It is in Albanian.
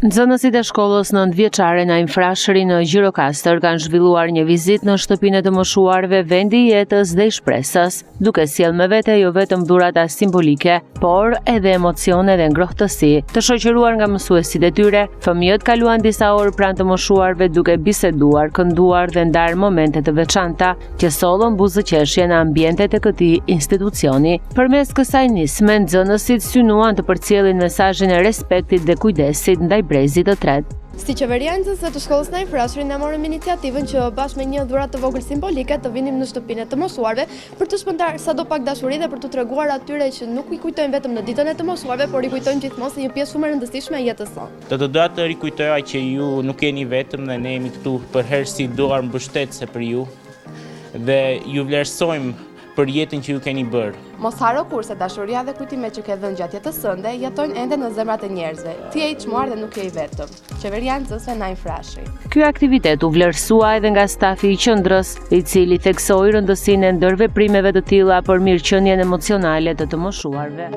Nxënësit e shkollës 9-vjeçare në Infrashëri në Gjirokastër kanë zhvilluar një vizitë në shtëpinë e të moshuarve vendi i jetës dhe i shpresës, duke sjellë me vete jo vetëm dhurata simbolike, por edhe emocione dhe ngrohtësi. Të shoqëruar nga mësuesit e tyre, fëmijët kaluan disa orë pranë të moshuarve duke biseduar, kënduar dhe ndarë momente të veçanta që sollën buzëqeshje në ambientet e këtij institucioni. Përmes kësaj nisme, nxënësit synuan të përcjellin mesazhin e respektit dhe kujdesit ndaj brezit të tretë. Si qeveriancës të shkollës në Infrashëri ne morëm iniciativën që bashkë me një dhuratë të vogël simbolike të vinim në shtëpinë e të moshuarve për të shpërndarë sadopak dashuri dhe për të treguar atyre që nuk i kujtojmë vetëm në ditën e të moshuarve, por i kujtojmë gjithmonë si një pjesë shumë e rëndësishme e jetës sonë. Të doja të rikujtoja që ju nuk jeni vetëm dhe ne jemi këtu për herë si duar mbështetëse për ju dhe ju vlerësojmë për jetën që ju keni bërë. Mos haro kurse dashuria dhe kujtimet që ke dhënë gjatë jetës sënde jetojnë ende në zemrat e njerëzve. Ti je i çmuar dhe nuk je i vetëm. Qeveriancësve në Infrashëri. Ky aktivitet u vlerësua edhe nga stafi i qendrës, i cili theksoi rëndësinë e ndërveprimeve të tilla për mirëqenien emocionale të moshuarve.